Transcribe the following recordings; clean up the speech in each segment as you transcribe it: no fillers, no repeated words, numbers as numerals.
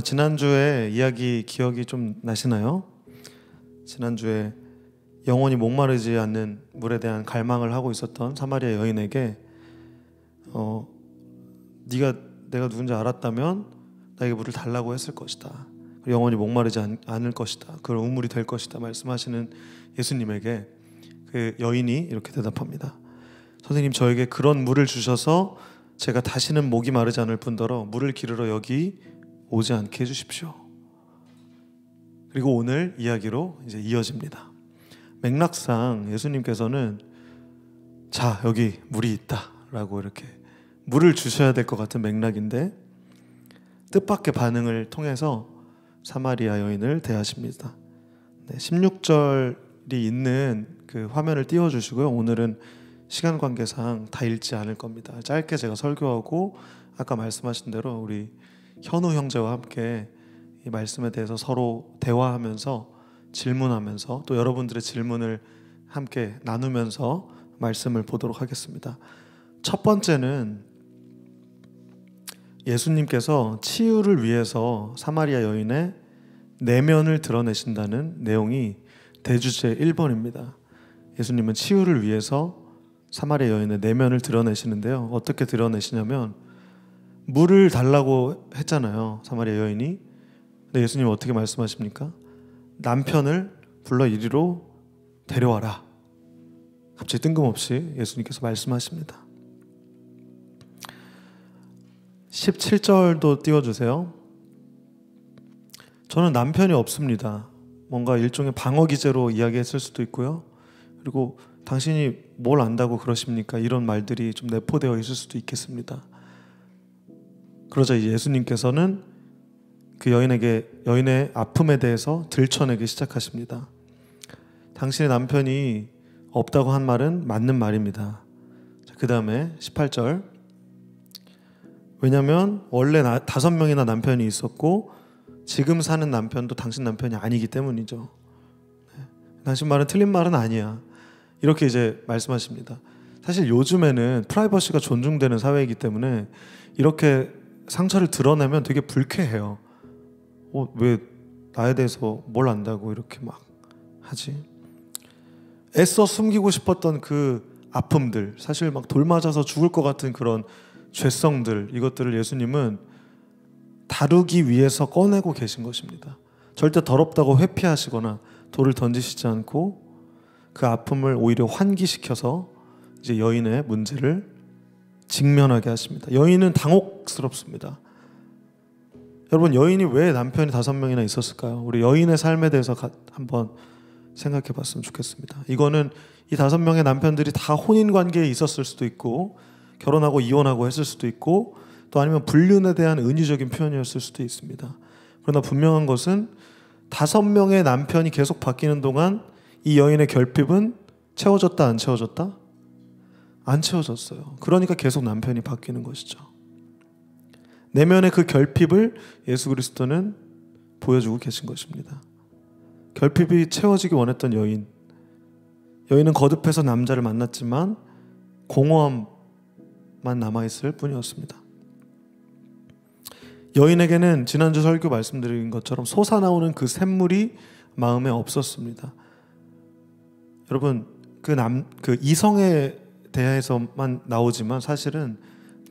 지난주에 이야기 기억이 좀 나시나요? 지난주에 영원히 목마르지 않는 물에 대한 갈망을 하고 있었던 사마리아 여인에게 내가 누군지 알았다면 나에게 물을 달라고 했을 것이다. 영원히 목마르지 않을 것이다. 그런 우물이 될 것이다. 말씀하시는 예수님에게 그 여인이 이렇게 대답합니다. 선생님, 저에게 그런 물을 주셔서 제가 다시는 목이 마르지 않을 뿐더러 물을 기르러 여기 오지 않게 해주십시오. 그리고 오늘 이야기로 이제 이어집니다. 맥락상 예수님께서는 자, 여기 물이 있다 라고 이렇게 물을 주셔야 될 것 같은 맥락인데 뜻밖의 반응을 통해서 사마리아 여인을 대하십니다. 16절이 있는 그 화면을 띄워주시고요. 오늘은 시간 관계상 다 읽지 않을 겁니다. 짧게 제가 설교하고 아까 말씀하신 대로 우리 현우 형제와 함께 이 말씀에 대해서 서로 대화하면서 질문하면서 또 여러분들의 질문을 함께 나누면서 말씀을 보도록 하겠습니다. 첫 번째는 예수님께서 치유를 위해서 사마리아 여인의 내면을 드러내신다는 내용이 대주제 1번입니다. 예수님은 치유를 위해서 사마리아 여인의 내면을 드러내시는데요. 어떻게 드러내시냐면 물을 달라고 했잖아요. 사마리아 여인이. 근데 예수님은 어떻게 말씀하십니까? 남편을 불러 이리로 데려와라. 갑자기 뜬금없이 예수님께서 말씀하십니다. 17절도 띄워주세요. 저는 남편이 없습니다. 뭔가 일종의 방어 기제로 이야기했을 수도 있고요. 그리고 당신이 뭘 안다고 그러십니까? 이런 말들이 좀 내포되어 있을 수도 있겠습니다. 그러자 예수님께서는 그 여인의 아픔에 대해서 들춰내기 시작하십니다. 당신의 남편이 없다고 한 말은 맞는 말입니다. 그 다음에 18절. 왜냐하면 원래 5명이나 남편이 있었고 지금 사는 남편도 당신 남편이 아니기 때문이죠. 당신 말은 틀린 말은 아니야. 이렇게 이제 말씀하십니다. 사실 요즘에는 프라이버시가 존중되는 사회이기 때문에 이렇게 상처를 드러내면 되게 불쾌해요. 왜 나에 대해서 뭘 안다고 이렇게 막 하지? 애써 숨기고 싶었던 그 아픔들, 사실 막 돌 맞아서 죽을 것 같은 그런 죄성들, 이것들을 예수님은 다루기 위해서 꺼내고 계신 것입니다. 절대 더럽다고 회피하시거나 돌을 던지시지 않고 그 아픔을 오히려 환기시켜서 이제 여인의 문제를 직면하게 하십니다. 여인은 당혹스럽습니다. 여러분, 여인이 왜 남편이 5명이나 있었을까요? 우리 여인의 삶에 대해서 한번 생각해 봤으면 좋겠습니다. 이거는 이 5명의 남편들이 다 혼인관계에 있었을 수도 있고 결혼하고 이혼하고 했을 수도 있고 또 아니면 불륜에 대한 은유적인 표현이었을 수도 있습니다. 그러나 분명한 것은 5명의 남편이 계속 바뀌는 동안 이 여인의 결핍은 채워졌다, 안 채워졌다? 안 채워졌어요. 그러니까 계속 남편이 바뀌는 것이죠. 내면의 그 결핍을 예수 그리스도는 보여주고 계신 것입니다. 결핍이 채워지기 원했던 여인은 거듭해서 남자를 만났지만 공허함만 남아있을 뿐이었습니다. 여인에게는 지난주 설교 말씀드린 것처럼 솟아나오는 그 샘물이 마음에 없었습니다. 여러분, 그 이성에 대해서만 나오지만 사실은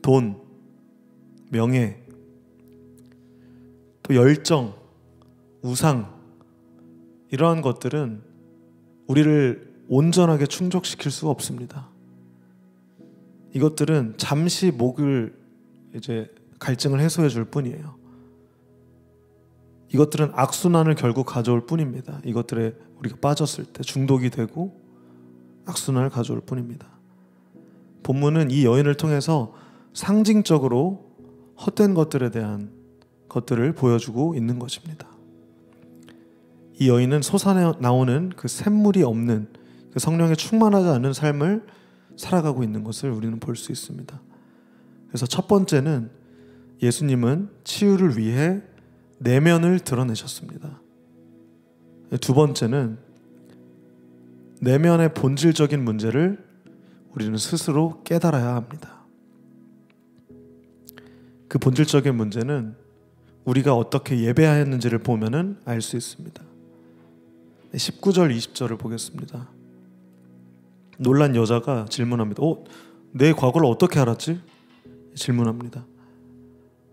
돈, 명예, 또 열정, 우상, 이러한 것들은 우리를 온전하게 충족시킬 수가 없습니다. 이것들은 잠시 목을 이제 갈증을 해소해 줄 뿐이에요. 이것들은 악순환을 결국 가져올 뿐입니다. 이것들에 우리가 빠졌을 때 중독이 되고 악순환을 가져올 뿐입니다. 본문은 이 여인을 통해서 상징적으로 헛된 것들에 대한 것들을 보여주고 있는 것입니다. 이 여인은 솟아나오는 그 샘물이 없는 그 성령에 충만하지 않은 삶을 살아가고 있는 것을 우리는 볼 수 있습니다. 그래서 첫 번째는 예수님은 치유를 위해 내면을 드러내셨습니다. 두 번째는 내면의 본질적인 문제를 우리는 스스로 깨달아야 합니다. 그 본질적인 문제는 우리가 어떻게 예배하였는지를 보면은 알 수 있습니다. 19절 20절을 보겠습니다. 놀란 여자가 질문합니다. 내 과거를 어떻게 알았지? 질문합니다.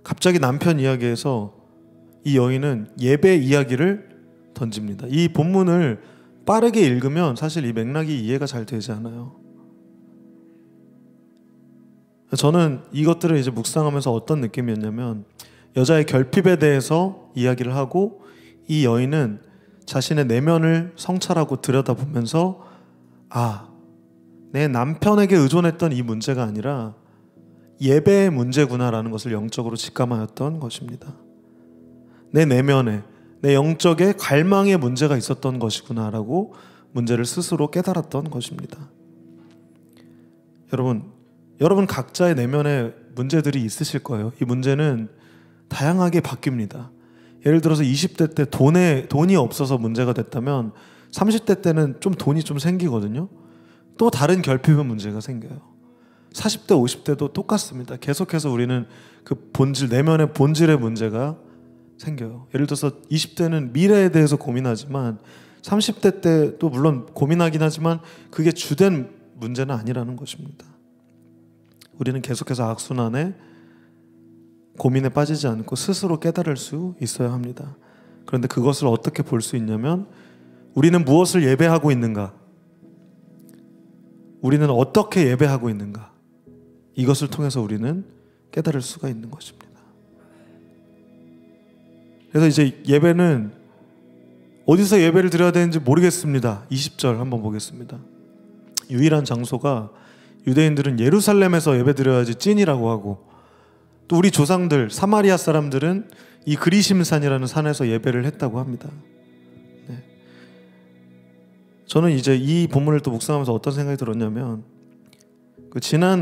갑자기 남편 이야기에서 이 여인은 예배 이야기를 던집니다. 이 본문을 빠르게 읽으면 사실 이 맥락이 이해가 잘 되지 않아요. 저는 이것들을 이제 묵상하면서 어떤 느낌이었냐면, 여자의 결핍에 대해서 이야기를 하고 이 여인은 자신의 내면을 성찰하고 들여다보면서 내 남편에게 의존했던 이 문제가 아니라 예배의 문제구나라는 것을 영적으로 직감하였던 것입니다. 내 내면에, 내 영적의 갈망의 문제가 있었던 것이구나라고 문제를 스스로 깨달았던 것입니다. 여러분 각자의 내면에 문제들이 있으실 거예요. 이 문제는 다양하게 바뀝니다. 예를 들어서 20대 때 돈이 없어서 문제가 됐다면 30대 때는 좀 돈이 좀 생기거든요. 또 다른 결핍의 문제가 생겨요. 40대, 50대도 똑같습니다. 계속해서 우리는 그 본질, 내면의 본질의 문제가 생겨요. 예를 들어서 20대는 미래에 대해서 고민하지만 30대 때도 물론 고민하긴 하지만 그게 주된 문제는 아니라는 것입니다. 우리는 계속해서 악순환에 고민에 빠지지 않고 스스로 깨달을 수 있어야 합니다. 그런데 그것을 어떻게 볼 수 있냐면, 우리는 무엇을 예배하고 있는가? 우리는 어떻게 예배하고 있는가? 이것을 통해서 우리는 깨달을 수가 있는 것입니다. 그래서 이제 예배는 어디서 예배를 드려야 되는지 모르겠습니다. 20절 한번 보겠습니다. 유일한 장소가 유대인들은 예루살렘에서 예배 드려야지 찐이라고 하고, 또 우리 조상들 사마리아 사람들은 이 그리심산이라는 산에서 예배를 했다고 합니다. 네. 저는 이제 이 본문을 또 묵상하면서 어떤 생각이 들었냐면,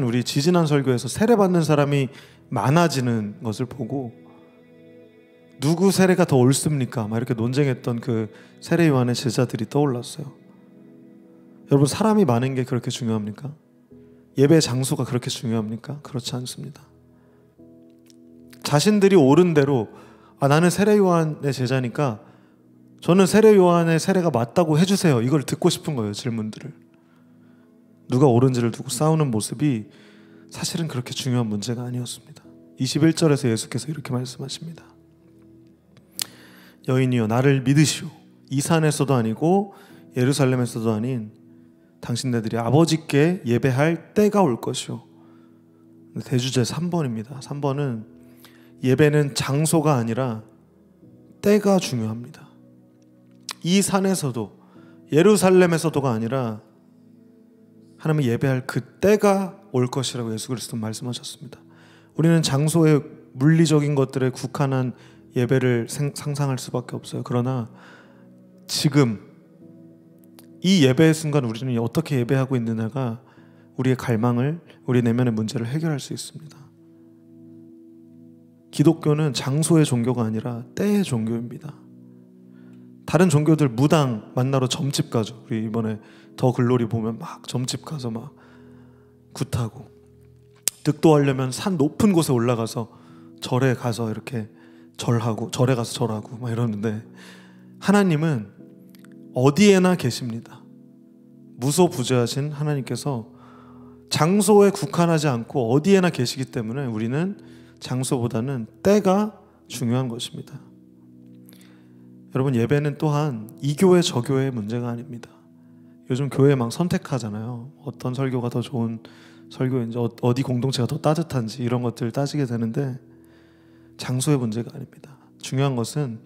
우리 지지난 설교에서 세례받는 사람이 많아지는 것을 보고 누구 세례가 더 옳습니까? 막 이렇게 논쟁했던 그 세례 요한의 제자들이 떠올랐어요. 여러분, 사람이 많은 게 그렇게 중요합니까? 예배 장소가 그렇게 중요합니까? 그렇지 않습니다. 자신들이 옳은 대로 나는 세례 요한의 제자니까 저는 세례 요한의 세례가 맞다고 해주세요, 이걸 듣고 싶은 거예요. 질문들을, 누가 옳은지를 두고 싸우는 모습이 사실은 그렇게 중요한 문제가 아니었습니다. 21절에서 예수께서 이렇게 말씀하십니다. 여인이여, 나를 믿으시오. 이 산에서도 아니고 예루살렘에서도 아닌 당신네들이 아버지께 예배할 때가 올 것이오. 대주제 3번입니다. 3번은 예배는 장소가 아니라 때가 중요합니다. 이 산에서도 예루살렘에서도가 아니라 하나님을 예배할 그 때가 올 것이라고 예수 그리스도는 말씀하셨습니다. 우리는 장소의 물리적인 것들에 국한한 예배를 상상할 수밖에 없어요. 그러나 지금 이 예배의 순간 우리는 어떻게 예배하고 있느냐가 우리의 갈망을, 우리 내면의 문제를 해결할 수 있습니다. 기독교는 장소의 종교가 아니라 때의 종교입니다. 다른 종교들 무당 만나러 점집 가죠. 우리 이번에 더 글로리 보면 막 점집 가서 막 굿하고, 득도하려면 산 높은 곳에 올라가서 절에 가서 이렇게 절하고, 절에 가서 절하고 막 이러는데, 하나님은 어디에나 계십니다. 무소부재하신 하나님께서 장소에 국한하지 않고 어디에나 계시기 때문에 우리는 장소보다는 때가 중요한 것입니다. 여러분, 예배는 또한 이교회 저교회의 문제가 아닙니다. 요즘 교회 막 선택하잖아요. 어떤 설교가 더 좋은 설교인지, 어디 공동체가 더 따뜻한지, 이런 것들을 따지게 되는데 장소의 문제가 아닙니다. 중요한 것은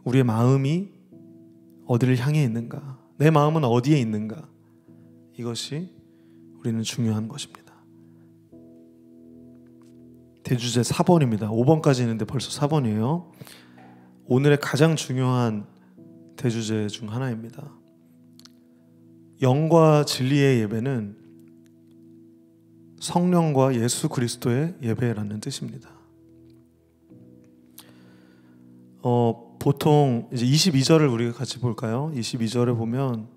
우리의 마음이 어디를 향해 있는가, 내 마음은 어디에 있는가, 이것이 우리는 중요한 것입니다. 대주제 4번입니다. 5번까지 있는데 벌써 4번이에요. 오늘의 가장 중요한 대주제 중 하나입니다. 영과 진리의 예배는 성령과 예수 그리스도의 예배라는 뜻입니다. 보통 이제 22절을 우리가 같이 볼까요? 22절에 보면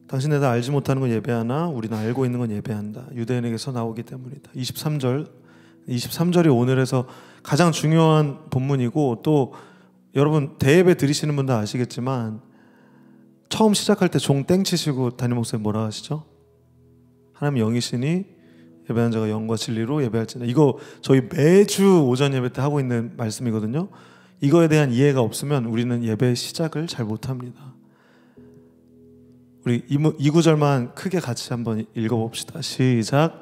당신네가 알지 못하는 건 예배하나 우리는 알고 있는 건 예배한다. 유대인에게서 나오기 때문이다. 23절 23절이 오늘에서 가장 중요한 본문이고, 또 여러분 대예배 드리시는 분들 아시겠지만 처음 시작할 때 종 땡치시고 담임 목사님 뭐라 하시죠? 하나님 영이시니 예배하는 자가 영과 진리로 예배할지니라. 이거 저희 매주 오전 예배 때 하고 있는 말씀이거든요. 이거에 대한 이해가 없으면 우리는 예배 시작을 잘 못합니다. 우리 이 구절만 크게 같이 한번 읽어봅시다. 시작.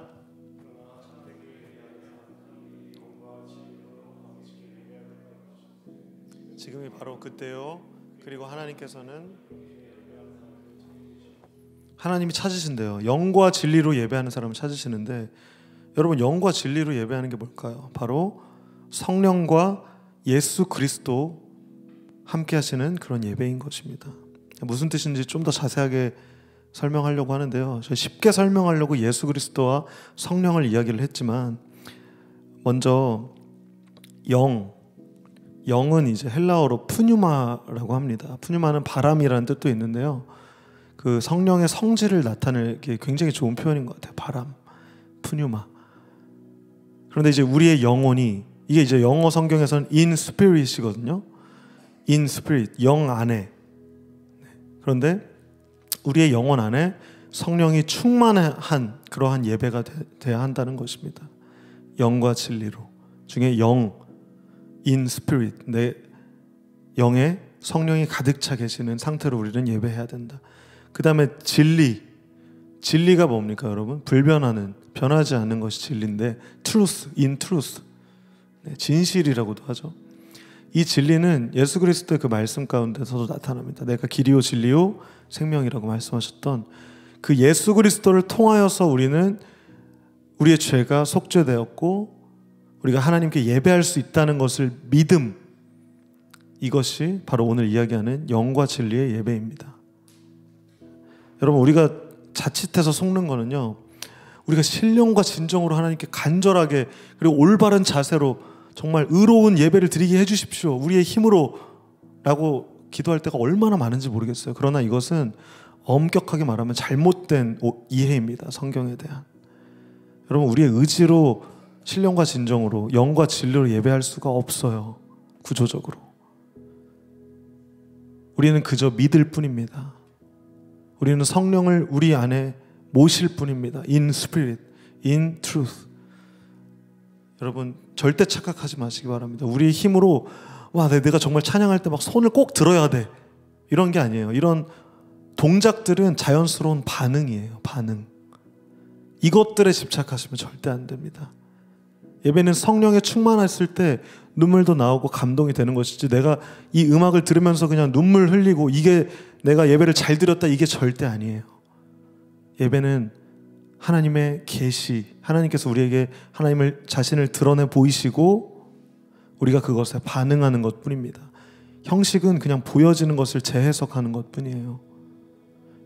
지금이 바로 그때요. 그리고 하나님이 찾으신대요. 영과 진리로 예배하는 사람을 찾으시는데, 여러분 영과 진리로 예배하는 게 뭘까요? 바로 성령과 예수 그리스도 함께 하시는 그런 예배인 것입니다. 무슨 뜻인지 좀 더 자세하게 설명하려고 하는데요. 저 쉽게 설명하려고 예수 그리스도와 성령을 이야기를 했지만, 먼저 영은 이제 헬라어로 푸뉴마라고 합니다. 푸뉴마는 바람이라는 뜻도 있는데요. 그 성령의 성질을 나타내기 굉장히 좋은 표현인 것 같아요. 바람, 푸뉴마. 그런데 이제 우리의 영혼이, 이게 이제 영어 성경에서는 in spirit이거든요. in spirit, 영 안에. 그런데 우리의 영혼 안에 성령이 충만한 그러한 예배가 돼야 한다는 것입니다. 영과 진리로. 중에 영, in spirit, 내 영에 성령이 가득 차 계시는 상태로 우리는 예배해야 된다. 그 다음에 진리가 뭡니까 여러분? 불변하는, 변하지 않는 것이 진리인데, truth, in truth, 진실이라고도 하죠. 이 진리는 예수 그리스도의 그 말씀 가운데서도 나타납니다. 내가 길이요 진리요 생명이라고 말씀하셨던 그 예수 그리스도를 통하여서 우리는 우리의 죄가 속죄되었고 우리가 하나님께 예배할 수 있다는 것을 믿음, 이것이 바로 오늘 이야기하는 영과 진리의 예배입니다. 여러분 우리가 자칫해서 속는 거는요, 우리가 신령과 진정으로 하나님께 간절하게 그리고 올바른 자세로 정말 의로운 예배를 드리게 해주십시오, 우리의 힘으로 라고 기도할 때가 얼마나 많은지 모르겠어요. 그러나 이것은 엄격하게 말하면 잘못된 이해입니다. 성경에 대한. 여러분 우리의 의지로 신령과 진정으로 영과 진리로 예배할 수가 없어요. 구조적으로 우리는 그저 믿을 뿐입니다. 우리는 성령을 우리 안에 모실 뿐입니다. In spirit, in truth. 여러분 절대 착각하지 마시기 바랍니다. 우리의 힘으로 와 내가 정말 찬양할 때 막 손을 꼭 들어야 돼, 이런 게 아니에요. 이런 동작들은 자연스러운 반응이에요. 반응. 이것들에 집착하시면 절대 안 됩니다. 예배는 성령에 충만했을 때 눈물도 나오고 감동이 되는 것이지, 내가 이 음악을 들으면서 그냥 눈물 흘리고 이게 내가 예배를 잘 드렸다, 이게 절대 아니에요. 예배는 하나님의 계시, 하나님께서 우리에게 하나님을 자신을 드러내 보이시고 우리가 그것에 반응하는 것뿐입니다. 형식은 그냥 보여지는 것을 재해석하는 것뿐이에요.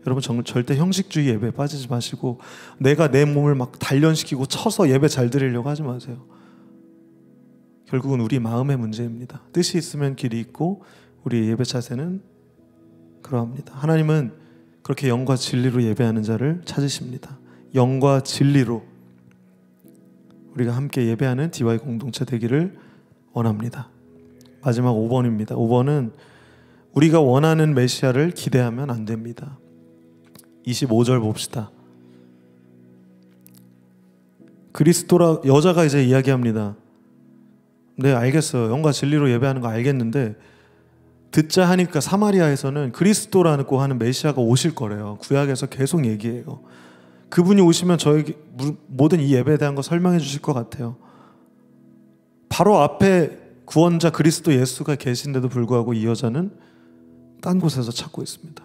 여러분 절대 형식주의 예배에 빠지지 마시고 내가 내 몸을 막 단련시키고 쳐서 예배 잘 드리려고 하지 마세요. 결국은 우리 마음의 문제입니다. 뜻이 있으면 길이 있고 우리의 예배 자세는 그러합니다. 하나님은 그렇게 영과 진리로 예배하는 자를 찾으십니다. 영과 진리로 우리가 함께 예배하는 DY 공동체 되기를 원합니다. 마지막 5번입니다. 5번은 우리가 원하는 메시아를 기대하면 안 됩니다. 25절 봅시다. 그리스도라, 여자가 이제 이야기합니다. 네, 알겠어요. 영과 진리로 예배하는 거 알겠는데 듣자 하니까 사마리아에서는 그리스도라고 하는 메시아가 오실 거래요. 구약에서 계속 얘기해요. 그분이 오시면 저에게 모든 이 예배에 대한 거 설명해 주실 것 같아요. 바로 앞에 구원자 그리스도 예수가 계신데도 불구하고 이 여자는 딴 곳에서 찾고 있습니다.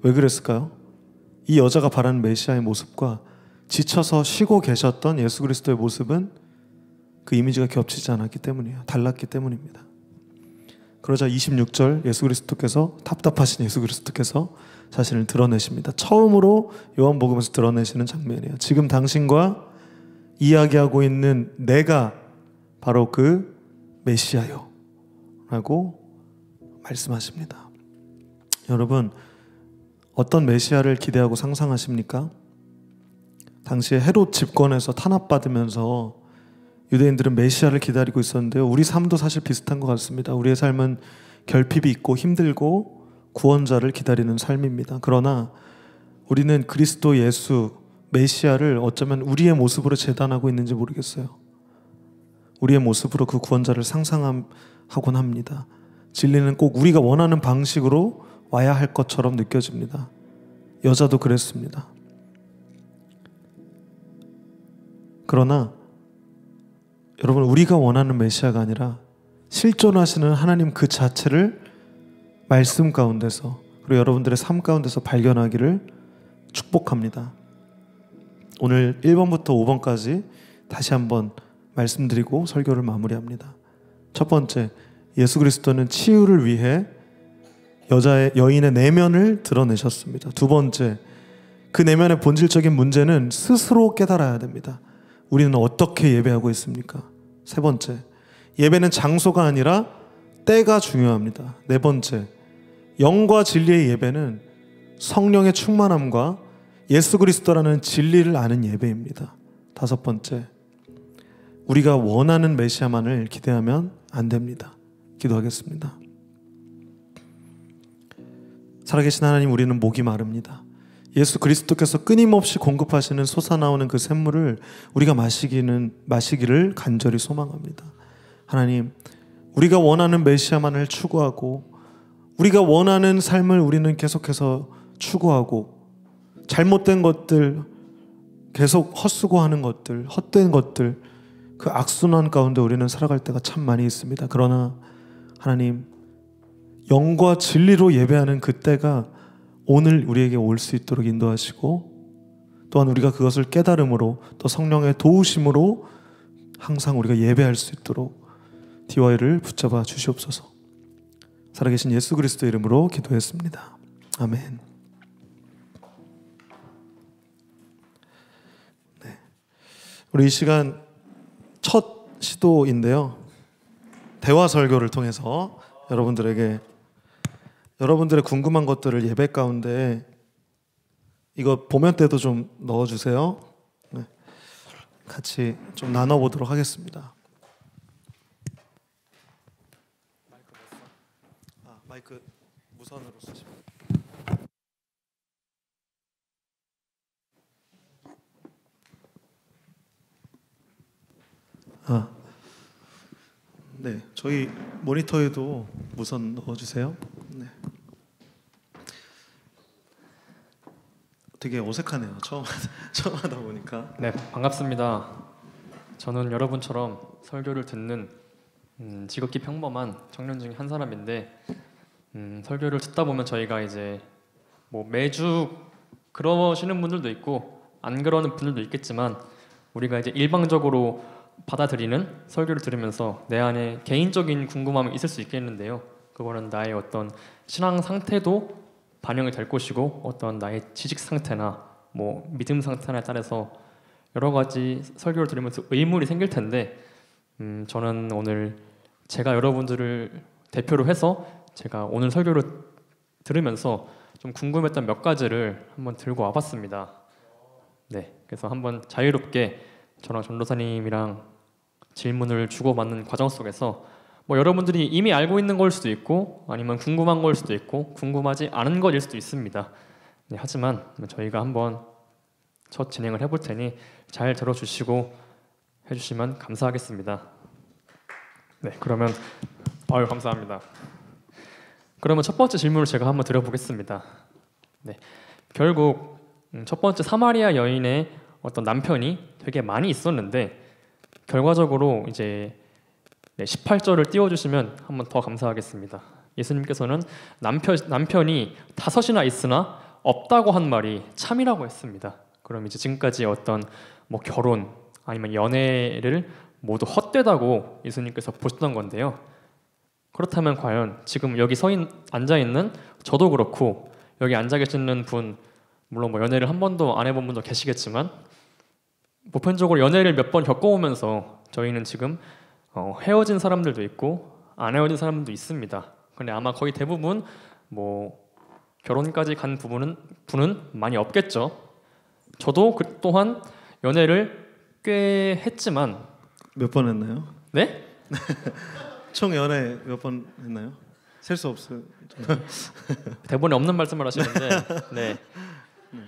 왜 그랬을까요? 이 여자가 바라는 메시아의 모습과 지쳐서 쉬고 계셨던 예수 그리스도의 모습은 그 이미지가 겹치지 않았기 때문이에요. 달랐기 때문입니다. 그러자 26절 예수 그리스도께서, 답답하신 예수 그리스도께서 자신을 드러내십니다. 처음으로 요한복음에서 드러내시는 장면이에요. 지금 당신과 이야기하고 있는 내가 바로 그 메시아요 라고 말씀하십니다. 여러분 어떤 메시아를 기대하고 상상하십니까? 당시에 헤롯 집권에서 탄압받으면서 유대인들은 메시아를 기다리고 있었는데요. 우리 삶도 사실 비슷한 것 같습니다. 우리의 삶은 결핍이 있고 힘들고 구원자를 기다리는 삶입니다. 그러나 우리는 그리스도 예수 메시아를 어쩌면 우리의 모습으로 재단하고 있는지 모르겠어요. 우리의 모습으로 그 구원자를 상상하곤 합니다. 진리는 꼭 우리가 원하는 방식으로 와야 할 것처럼 느껴집니다. 여자도 그랬습니다. 그러나 여러분, 우리가 원하는 메시아가 아니라 실존하시는 하나님 그 자체를 말씀 가운데서, 그리고 여러분들의 삶 가운데서 발견하기를 축복합니다. 오늘 1번부터 5번까지 다시 한번 말씀드리고 설교를 마무리합니다. 첫 번째, 예수 그리스도는 치유를 위해 여인의 내면을 드러내셨습니다. 두 번째, 그 내면의 본질적인 문제는 스스로 깨달아야 됩니다. 우리는 어떻게 예배하고 있습니까? 세 번째, 예배는 장소가 아니라 때가 중요합니다. 네 번째, 영과 진리의 예배는 성령의 충만함과 예수 그리스도라는 진리를 아는 예배입니다. 다섯 번째, 우리가 원하는 메시아만을 기대하면 안 됩니다. 기도하겠습니다. 살아계신 하나님, 우리는 목이 마릅니다. 예수 그리스도께서 끊임없이 공급하시는 솟아나오는 그 샘물을 우리가 마시기를 간절히 소망합니다. 하나님, 우리가 원하는 메시아만을 추구하고 우리가 원하는 삶을 우리는 계속해서 추구하고 잘못된 것들, 계속 헛수고하는 것들, 헛된 것들, 그 악순환 가운데 우리는 살아갈 때가 참 많이 있습니다. 그러나 하나님, 영과 진리로 예배하는 그때가 오늘 우리에게 올 수 있도록 인도하시고, 또한 우리가 그것을 깨달음으로 또 성령의 도우심으로 항상 우리가 예배할 수 있도록 DY를 붙잡아 주시옵소서. 살아계신 예수 그리스도 이름으로 기도했습니다. 아멘. 네. 우리 이 시간 첫 시도인데요. 대화 설교를 통해서 여러분들에게 여러분들의 궁금한 것들을 예배 가운데, 이거 보면 때도 좀 넣어주세요. 네. 같이 좀 나눠보도록 하겠습니다. 마이크 무선으로 쓰시면. 네, 저희 모니터에도 무선 넣어주세요. 네. 되게 어색하네요. 처음 하다 보니까. 네, 반갑습니다. 저는 여러분처럼 설교를 듣는 지극히 평범한 청년 중에 한 사람인데, 설교를 듣다 보면 저희가 이제 뭐 매주 그러시는 분들도 있고 안 그러는 분들도 있겠지만, 우리가 이제 일방적으로 받아들이는 설교를 들으면서 내 안에 개인적인 궁금함이 있을 수 있겠는데요. 그거는 나의 어떤 신앙 상태도 반영이 될 것이고, 어떤 나의 지식 상태나 뭐 믿음 상태에 따라서 여러 가지 설교를 들으면서 의문이 생길 텐데, 저는 오늘 제가 여러분들을 대표로 해서 제가 오늘 설교를 들으면서 좀 궁금했던 몇 가지를 한번 들고 와봤습니다. 네, 그래서 한번 자유롭게 저랑 전도사님이랑 질문을 주고받는 과정 속에서 뭐 여러분들이 이미 알고 있는 걸 수도 있고 아니면 궁금한 걸 수도 있고 궁금하지 않은 것일 수도 있습니다. 네, 하지만 저희가 한번 첫 진행을 해볼 테니 잘 들어주시고 해주시면 감사하겠습니다. 네, 그러면 감사합니다. 그러면 첫 번째 질문을 제가 한번 드려보겠습니다. 네, 결국 첫 번째 사마리아 여인의 어떤 남편이 되게 많이 있었는데, 결과적으로 이제 18절을 띄워주시면 한번 더 감사하겠습니다. 예수님께서는 남편이 5이나 있으나 없다고 한 말이 참이라고 했습니다. 그럼 이제 지금까지 어떤 뭐 결혼 아니면 연애를 모두 헛되다고 예수님께서 보셨던 건데요. 그렇다면 과연 지금 여기 앉아있는 저도 그렇고 여기 앉아 계시는 분, 물론 뭐 연애를 한 번도 안 해본 분도 계시겠지만 보편적으로 연애를 몇 번 겪어오면서 저희는 지금 헤어진 사람들도 있고 안 헤어진 사람들도 있습니다. 근데 아마 거의 대부분 뭐 결혼까지 간 분은 많이 없겠죠. 저도 또한 연애를 꽤 했지만 몇 번 했나요? 네? 총 연애 몇 번 했나요? 셀 수 없어요. 대본에 없는 말씀을 하시는데 네.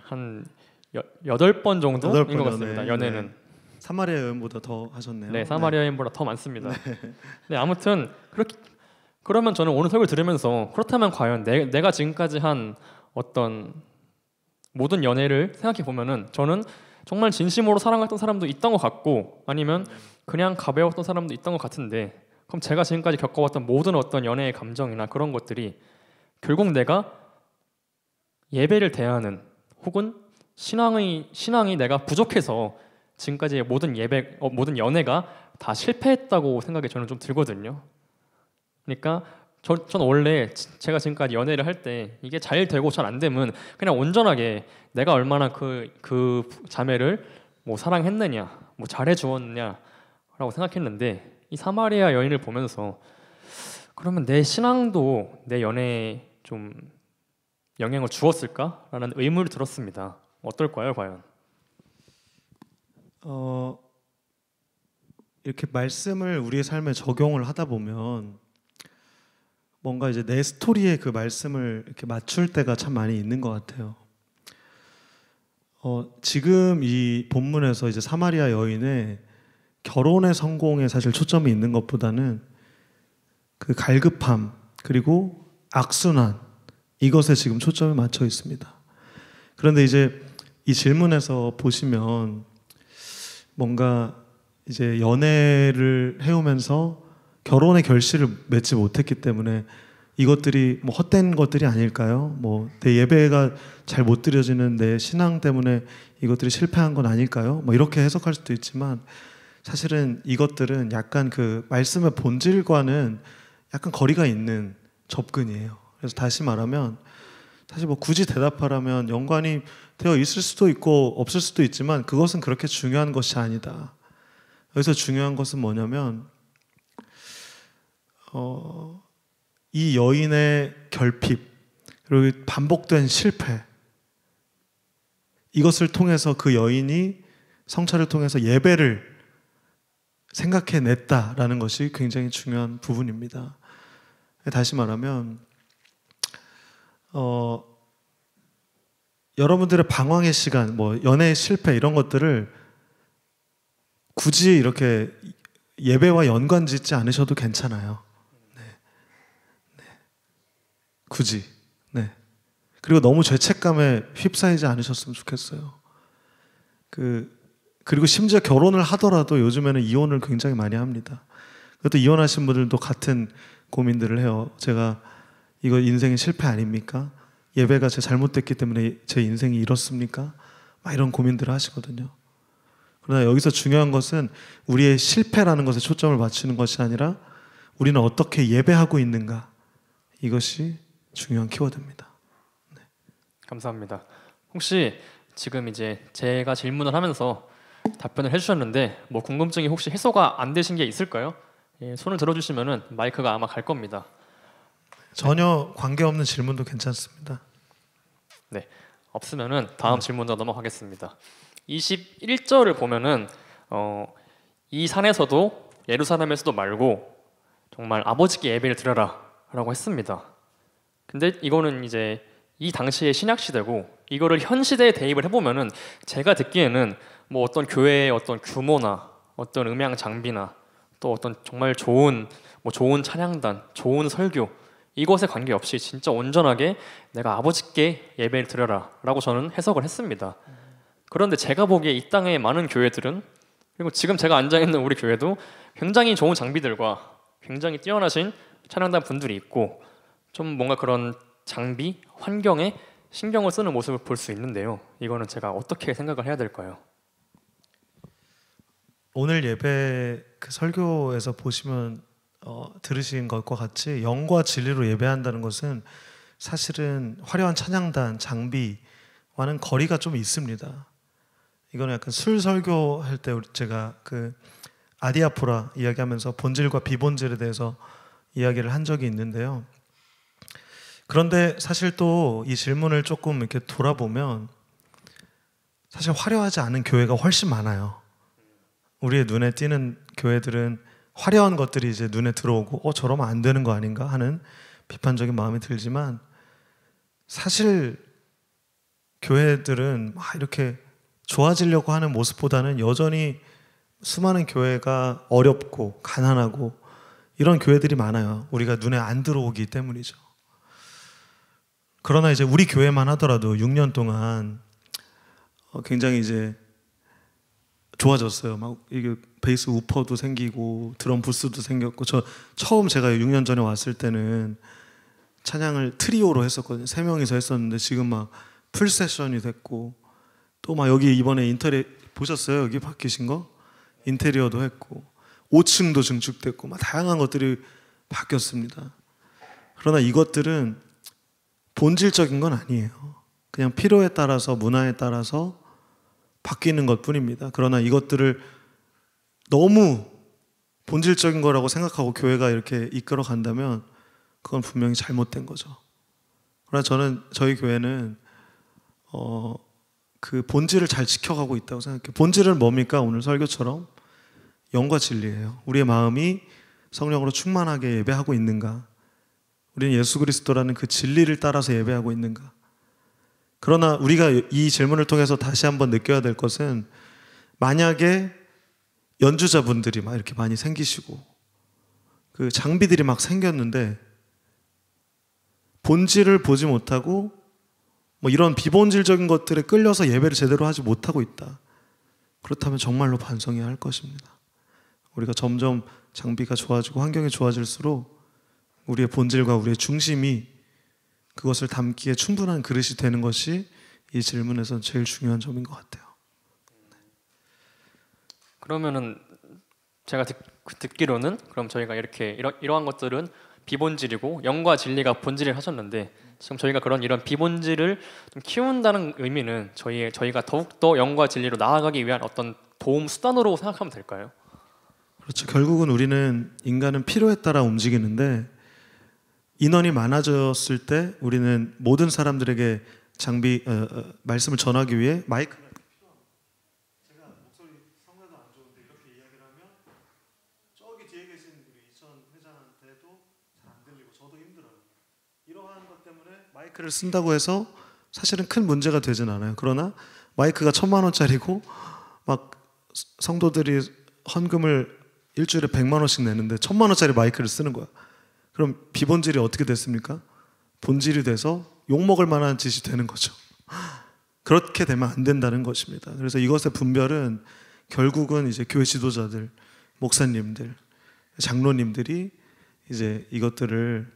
한 8번 정도인 8번 것 같습니다. 연애는. 네. 사마리아 여인보다 더 하셨네요. 네, 사마리아 여인보다 더 많습니다. 네, 아무튼 그러면 저는 오늘 설교를 들으면서 그렇다면 과연 내가 지금까지 한 어떤 모든 연애를 생각해 보면은 저는 정말 진심으로 사랑했던 사람도 있던 것 같고 아니면 그냥 가벼웠던 사람도 있던 것 같은데 그럼 제가 지금까지 겪어왔던 모든 어떤 연애의 감정이나 그런 것들이 결국 내가 예배를 대하는 혹은 신앙이 내가 부족해서 지금까지의 모든 모든 연애가 다 실패했다고 생각이 저는 좀 들거든요. 그러니까 전 원래 제가 지금까지 연애를 할 때 이게 잘 되고 잘 안 되면 그냥 온전하게 내가 얼마나 그 자매를 뭐 사랑했느냐, 뭐 잘해 주었느냐라고 생각했는데 이 사마리아 여인을 보면서 그러면 내 신앙도 내 연애에 좀 영향을 주었을까라는 의문이 들었습니다. 어떨까요, 과연? 이렇게 말씀을 우리의 삶에 적용을 하다 보면 뭔가 이제 내 스토리에 그 말씀을 이렇게 맞출 때가 참 많이 있는 것 같아요. 지금 이 본문에서 이제 사마리아 여인의 결혼의 성공에 사실 초점이 있는 것보다는 그 갈급함 그리고 악순환 이것에 지금 초점이 맞춰 있습니다. 그런데 이제 이 질문에서 보시면 뭔가 이제 연애를 해오면서 결혼의 결실을 맺지 못했기 때문에 이것들이 뭐 헛된 것들이 아닐까요? 뭐 내 예배가 잘 못 드려지는 내 신앙 때문에 이것들이 실패한 건 아닐까요? 뭐 이렇게 해석할 수도 있지만 사실은 이것들은 약간 그 말씀의 본질과는 약간 거리가 있는 접근이에요. 그래서 다시 말하면 사실 뭐 굳이 대답하라면 연관이 되어 있을 수도 있고 없을 수도 있지만 그것은 그렇게 중요한 것이 아니다. 여기서 중요한 것은 뭐냐면 이 여인의 결핍 그리고 반복된 실패 이것을 통해서 그 여인이 성찰을 통해서 예배를 생각해냈다라는 것이 굉장히 중요한 부분입니다. 다시 말하면 여러분들의 방황의 시간, 뭐 연애의 실패 이런 것들을 굳이 이렇게 예배와 연관 짓지 않으셔도 괜찮아요. 네. 네. 굳이. 네. 그리고 너무 죄책감에 휩싸이지 않으셨으면 좋겠어요. 그리고 심지어 결혼을 하더라도 요즘에는 이혼을 굉장히 많이 합니다. 그것도 이혼하신 분들도 같은 고민들을 해요. 제가 이거 인생의 실패 아닙니까? 예배가 제 잘못됐기 때문에 제 인생이 이렇습니까? 막 이런 고민들을 하시거든요. 그러나 여기서 중요한 것은 우리의 실패라는 것에 초점을 맞추는 것이 아니라 우리는 어떻게 예배하고 있는가 이것이 중요한 키워드입니다. 네. 감사합니다. 혹시 지금 이제 제가 질문을 하면서 답변을 해주셨는데 뭐 궁금증이 혹시 해소가 안 되신 게 있을까요? 예, 손을 들어주시면은 마이크가 아마 갈 겁니다. 전혀 관계없는 질문도 괜찮습니다. 네, 없으면은 다음 질문으로 넘어가겠습니다. 21절을 보면은 이 산에서도 예루살렘에서도 말고 정말 아버지께 예배를 드려라라고 했습니다. 근데 이거는 이제 이 당시의 신약 시대고 이거를 현 시대에 대입을 해보면은 제가 듣기에는 뭐 어떤 교회의 어떤 규모나 어떤 음향 장비나 또 어떤 정말 좋은 찬양단, 좋은 설교 이것에 관계없이 진짜 온전하게 내가 아버지께 예배를 드려라라고 저는 해석을 했습니다. 그런데 제가 보기에 이 땅의 많은 교회들은 그리고 지금 제가 앉아있는 우리 교회도 굉장히 좋은 장비들과 굉장히 뛰어나신 찬양단 분들이 있고 좀 뭔가 그런 장비, 환경에 신경을 쓰는 모습을 볼 수 있는데요. 이거는 제가 어떻게 생각을 해야 될까요? 오늘 예배 그 설교에서 보시면 들으신 것과 같이 영과 진리로 예배한다는 것은 사실은 화려한 찬양단, 장비와는 거리가 좀 있습니다. 이거는 약간 술 설교할 때 제가 그 아디아포라 이야기하면서 본질과 비본질에 대해서 이야기를 한 적이 있는데요. 그런데 사실 또 이 질문을 조금 이렇게 돌아보면 사실 화려하지 않은 교회가 훨씬 많아요. 우리의 눈에 띄는 교회들은 화려한 것들이 이제 눈에 들어오고 저러면 안 되는 거 아닌가 하는 비판적인 마음이 들지만, 사실 교회들은 막 이렇게 좋아지려고 하는 모습보다는 여전히 수많은 교회가 어렵고 가난하고 이런 교회들이 많아요. 우리가 눈에 안 들어오기 때문이죠. 그러나 이제 우리 교회만 하더라도 6년 동안 굉장히 이제 좋아졌어요. 막 이게 베이스 우퍼도 생기고 드럼 부스도 생겼고, 저 처음 제가 6년 전에 왔을 때는 찬양을 트리오로 했었거든요. 3명이서 했었는데 지금 막 풀 세션이 됐고, 또 막 여기 이번에 인테리어 보셨어요? 여기 바뀌신 거? 인테리어도 했고 5층도 증축됐고 막 다양한 것들이 바뀌었습니다. 그러나 이것들은 본질적인 건 아니에요. 그냥 필요에 따라서, 문화에 따라서 바뀌는 것 뿐입니다. 그러나 이것들을 너무 본질적인 거라고 생각하고 교회가 이렇게 이끌어 간다면 그건 분명히 잘못된 거죠. 그러나 저는, 저희 교회는 그 본질을 잘 지켜가고 있다고 생각해요. 본질은 뭡니까? 오늘 설교처럼 영과 진리예요. 우리의 마음이 성령으로 충만하게 예배하고 있는가? 우리는 예수 그리스도라는 그 진리를 따라서 예배하고 있는가? 그러나 우리가 이 질문을 통해서 다시 한번 느껴야 될 것은, 만약에 연주자분들이 막 이렇게 많이 생기시고 그 장비들이 막 생겼는데 본질을 보지 못하고 뭐 이런 비본질적인 것들에 끌려서 예배를 제대로 하지 못하고 있다. 그렇다면 정말로 반성해야 할 것입니다. 우리가 점점 장비가 좋아지고 환경이 좋아질수록 우리의 본질과 우리의 중심이 그것을 담기에 충분한 그릇이 되는 것이 이 질문에서 제일 중요한 점인 것 같아요. 그러면은 제가 듣기로는, 그럼 저희가 이렇게 이러한 것들은 비본질이고 영과 진리가 본질을 하셨는데, 지금 저희가 이런 비본질을 좀 키운다는 의미는 저희가 더욱더 영과 진리로 나아가기 위한 어떤 도움 수단으로 생각하면 될까요? 그렇죠. 결국은 우리는, 인간은 필요에 따라 움직이는데, 인원이 많아졌을 때 우리는 모든 사람들에게 말씀을 전하기 위해 마이크가 필요합니다. 제가 목소리 성대도 안 좋은데 이렇게 이야기를 하면 저기 뒤에 계신 우리 이천 회장한테도 잘 안 들리고 저도 힘들어요. 이러한 것 때문에 마이크를 쓴다고 해서 사실은 큰 문제가 되진 않아요. 그러나 마이크가 1,000만 원짜리고 막 성도들이 헌금을 일주일에 100만 원씩 내는데 1,000만 원짜리 마이크를 쓰는 거야. 그럼 비본질이 어떻게 됐습니까? 본질이 돼서 욕먹을 만한 짓이 되는 거죠. 그렇게 되면 안 된다는 것입니다. 그래서 이것의 분별은 결국은 이제 교회 지도자들, 목사님들, 장로님들이 이제 이것들을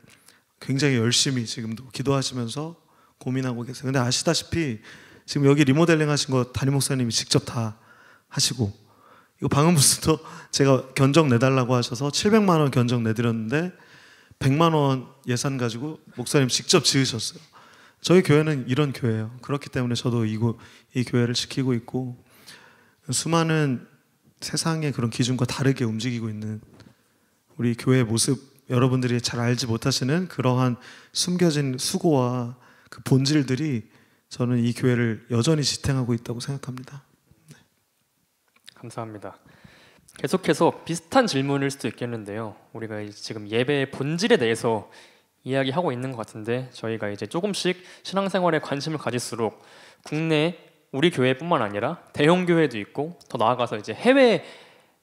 굉장히 열심히 지금도 기도하시면서 고민하고 계세요. 근데 아시다시피 지금 여기 리모델링 하신 거 담임 목사님이 직접 다 하시고, 이거 방음부스도 제가 견적 내달라고 하셔서 700만 원 견적 내드렸는데 100만 원 예산 가지고 목사님 직접 지으셨어요. 저희 교회는 이런 교회예요. 그렇기 때문에 저도 이 교회를 지키고 있고, 수많은 세상의 그런 기준과 다르게 움직이고 있는 우리 교회의 모습, 여러분들이 잘 알지 못하시는 그러한 숨겨진 수고와 그 본질들이 저는 이 교회를 여전히 지탱하고 있다고 생각합니다. 네. 감사합니다. 계속해서 비슷한 질문일 수도 있겠는데요. 우리가 지금 예배의 본질에 대해서 이야기하고 있는 것 같은데, 저희가 이제 조금씩 신앙생활에 관심을 가질수록 국내 우리 교회뿐만 아니라 대형 교회도 있고, 더 나아가서 이제 해외에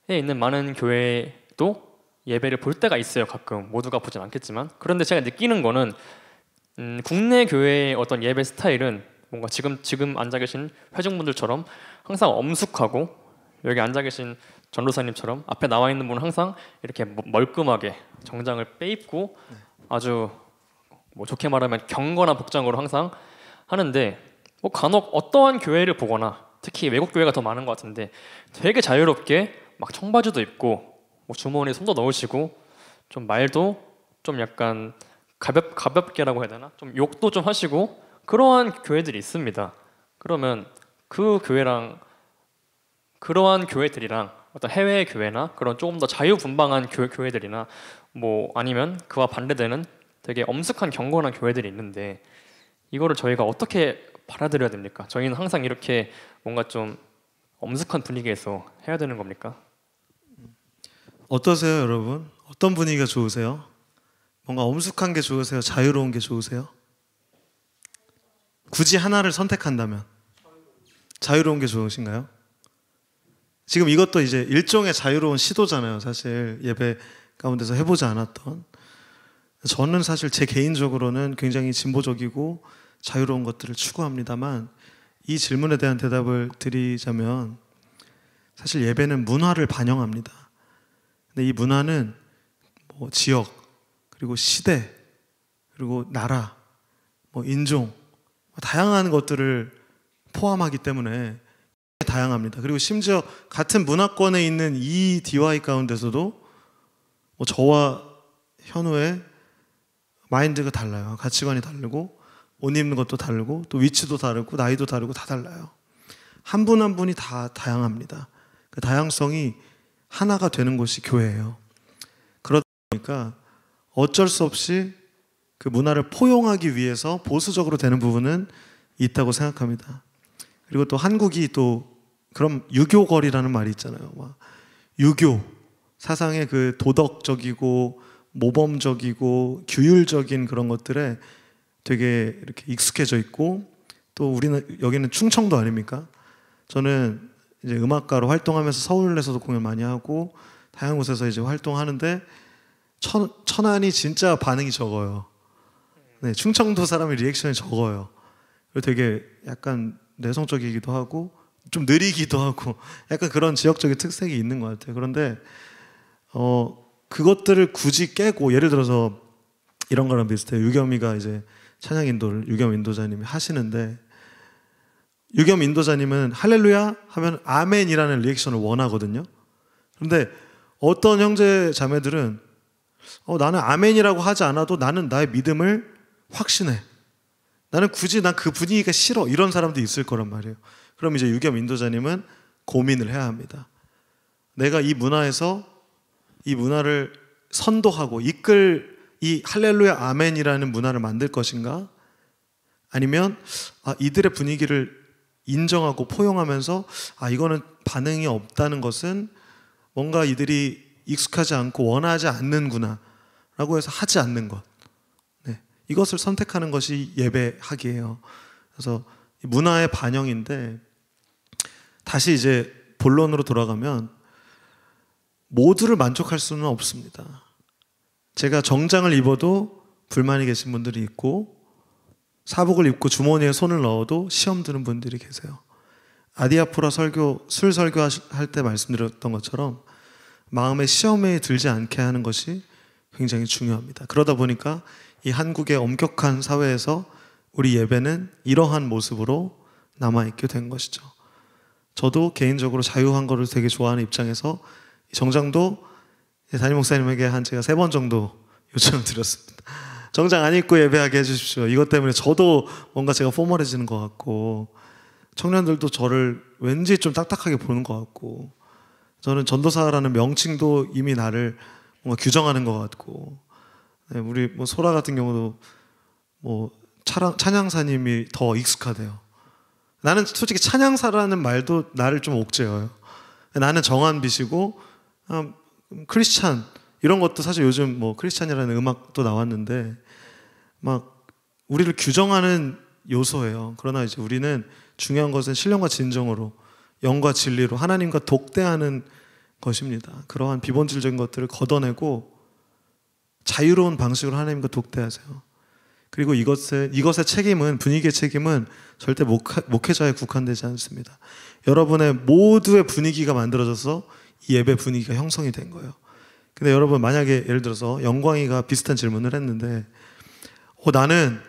있는 많은 교회도 예배를 볼 때가 있어요. 가끔 모두가 보진 않겠지만. 그런데 제가 느끼는 거는 국내 교회의 어떤 예배 스타일은 뭔가 지금 앉아 계신 회중분들처럼 항상 엄숙하고, 여기 앉아 계신 전도사님처럼 앞에 나와 있는 분은 항상 이렇게 멀끔하게 정장을 빼입고 아주 뭐 좋게 말하면 경건한 복장으로 항상 하는데, 뭐 간혹 어떠한 교회를 보거나 특히 외국 교회가 더 많은 것 같은데 되게 자유롭게 막 청바지도 입고 뭐 주머니에 손도 넣으시고 좀 말도 좀 약간 가볍게라고 해야 되나? 좀 욕도 좀 하시고 그러한 교회들이 있습니다. 그러면 그 교회랑 그러한 교회들이랑 어떤 해외 교회나 그런 조금 더 자유분방한 교회들이나 뭐 아니면 그와 반대되는 되게 엄숙한 경건한 교회들이 있는데, 이거를 저희가 어떻게 받아들여야 됩니까? 저희는 항상 이렇게 뭔가 좀 엄숙한 분위기에서 해야 되는 겁니까? 어떠세요, 여러분? 어떤 분위기가 좋으세요? 뭔가 엄숙한 게 좋으세요? 자유로운 게 좋으세요? 굳이 하나를 선택한다면 자유로운 게 좋으신가요? 지금 이것도 이제 일종의 자유로운 시도잖아요. 사실 예배 가운데서 해보지 않았던. 저는 사실 제 개인적으로는 굉장히 진보적이고 자유로운 것들을 추구합니다만, 이 질문에 대한 대답을 드리자면 사실 예배는 문화를 반영합니다. 근데 이 문화는 뭐 지역, 그리고 시대, 그리고 나라, 뭐 인종, 다양한 것들을 포함하기 때문에 다양합니다. 그리고 심지어 같은 문화권에 있는 이 DY 가운데서도 뭐 저와 현우의 마인드가 달라요. 가치관이 다르고 옷 입는 것도 다르고 또 위치도 다르고 나이도 다르고 다 달라요. 한 분 한 분이 다 다양합니다. 그 다양성이 하나가 되는 곳이 교회예요. 그러다 보니까 어쩔 수 없이 그 문화를 포용하기 위해서 보수적으로 되는 부분은 있다고 생각합니다. 그리고 또 한국이 또 그럼 유교거리라는 말이 있잖아요. 막 유교 사상의 그 도덕적이고 모범적이고 규율적인 그런 것들에 되게 이렇게 익숙해져 있고, 또 우리는 여기는 충청도 아닙니까? 저는 이제 음악가로 활동하면서 서울에서도 공연 많이 하고 다양한 곳에서 이제 활동하는데 천안이 진짜 반응이 적어요. 네, 충청도 사람의 리액션이 적어요. 그리고 되게 약간 내성적이기도 하고 좀 느리기도 하고 약간 그런 지역적인 특색이 있는 것 같아요. 그런데 그것들을 굳이 깨고, 예를 들어서 이런 거랑 비슷해요. 유겸이가 이제 찬양 인도를 유겸 인도자님이 하시는데, 유겸 인도자님은 할렐루야 하면 아멘이라는 리액션을 원하거든요. 그런데 어떤 형제 자매들은 나는 아멘이라고 하지 않아도 나는 나의 믿음을 확신해. 나는 굳이 난 그 분위기가 싫어. 이런 사람도 있을 거란 말이에요. 그럼 이제 유겸 인도자님은 고민을 해야 합니다. 내가 이 문화에서 이 문화를 선도하고 이끌 이 할렐루야 아멘이라는 문화를 만들 것인가? 아니면 이들의 분위기를 인정하고 포용하면서 이거는 반응이 없다는 것은 뭔가 이들이 익숙하지 않고 원하지 않는구나 라고 해서 하지 않는 것, 네, 이것을 선택하는 것이 예배하기예요. 그래서 문화의 반영인데, 다시 이제 본론으로 돌아가면 모두를 만족할 수는 없습니다. 제가 정장을 입어도 불만이 계신 분들이 있고, 사복을 입고 주머니에 손을 넣어도 시험 드는 분들이 계세요. 아디아포라 술 설교할 때 말씀드렸던 것처럼 마음에 시험에 들지 않게 하는 것이 굉장히 중요합니다. 그러다 보니까 이 한국의 엄격한 사회에서 우리 예배는 이러한 모습으로 남아있게 된 것이죠. 저도 개인적으로 자유한 거를 되게 좋아하는 입장에서 정장도 담임 목사님에게 한 제가 3번 정도 요청을 드렸습니다. 정장 안 입고 예배하게 해주십시오. 이것 때문에 저도 뭔가 제가 포멀해지는 것 같고, 청년들도 저를 왠지 좀 딱딱하게 보는 것 같고, 저는 전도사라는 명칭도 이미 나를 뭔가 규정하는 것 같고, 네, 우리 뭐 소라 같은 경우도 뭐 찬양사님이 더 익숙하대요. 나는 솔직히 찬양사라는 말도 나를 좀 옥죄어요. 나는 정한빛이고 크리스찬 이런 것도 사실 요즘 뭐 크리스찬이라는 음악도 나왔는데 막 우리를 규정하는 요소예요. 그러나 이제 우리는 중요한 것은 신령과 진정으로, 영과 진리로 하나님과 독대하는 것입니다. 그러한 비본질적인 것들을 걷어내고 자유로운 방식으로 하나님과 독대하세요. 그리고 이것의 책임은, 분위기의 책임은 절대 목회자에 국한되지 않습니다. 여러분의 모두의 분위기가 만들어져서 이 예배 분위기가 형성이 된 거예요. 근데 여러분, 만약에 예를 들어서 영광이가 비슷한 질문을 했는데 나는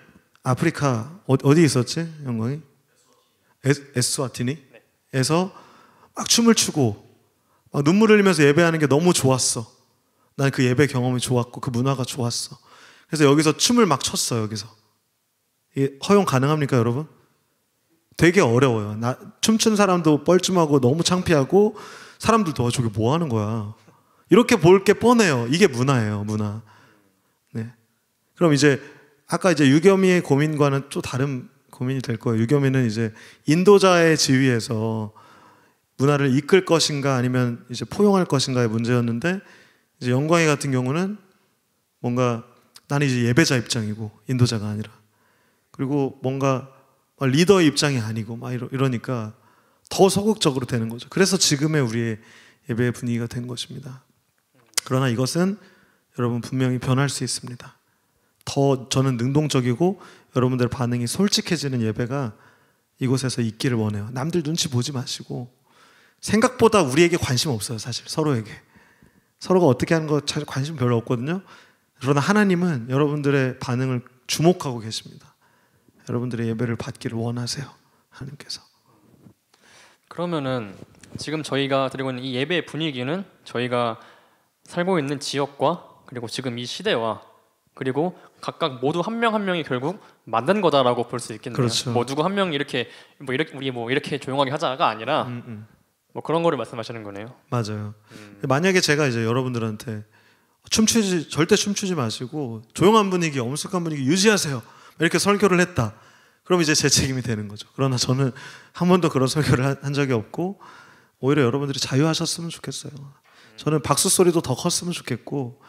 아프리카 어디 있었지? 영광이? 에스와티니? 에서 막 춤을 추고 막 눈물 흘리면서 예배하는 게 너무 좋았어. 난 그 예배 경험이 좋았고 그 문화가 좋았어. 그래서 여기서 춤을 막 췄어. 여기서 이게 허용 가능합니까, 여러분? 되게 어려워요. 춤춘 사람도 뻘쭘하고 너무 창피하고, 사람들도 저게 뭐 하는 거야, 이렇게 볼 게 뻔해요. 이게 문화예요, 문화. 네. 그럼 이제 아까 이제 유겸이의 고민과는 또 다른 고민이 될 거예요. 유겸이는 이제 인도자의 지위에서 문화를 이끌 것인가 아니면 이제 포용할 것인가의 문제였는데, 이제 영광이 같은 경우는 뭔가 나는 이제 예배자 입장이고 인도자가 아니라, 그리고 뭔가 리더의 입장이 아니고 막 이러니까 더 소극적으로 되는 거죠. 그래서 지금의 우리의 예배의 분위기가 된 것입니다. 그러나 이것은 여러분 분명히 변할 수 있습니다. 더 저는 능동적이고 여러분들 반응이 솔직해지는 예배가 이곳에서 있기를 원해요. 남들 눈치 보지 마시고, 생각보다 우리에게 관심 없어요. 사실 서로에게, 서로가 어떻게 하는 거 관심 별로 없거든요. 그러나 하나님은 여러분들의 반응을 주목하고 계십니다. 여러분들의 예배를 받기를 원하세요, 하나님께서. 그러면은 지금 저희가 드리고 있는 이 예배의 분위기는 저희가 살고 있는 지역과 그리고 지금 이 시대와 그리고 각각 모두 한 명 한 명이 결국 만든 거다라고 볼 수 있겠네요. 그렇죠. 뭐 누구 한 명이 이렇게 우리 이렇게 조용하게 하자가 아니라 뭐 그런 거를 말씀하시는 거네요. 맞아요. 만약에 제가 이제 여러분들한테 절대 춤추지 마시고 조용한 분위기, 엄숙한 분위기 유지하세요, 이렇게 설교를 했다. 그럼 이제 제 책임이 되는 거죠. 그러나 저는 한 번도 그런 설교를 한 적이 없고, 오히려 여러분들이 자유하셨으면 좋겠어요. 저는 박수 소리도 더 컸으면 좋겠고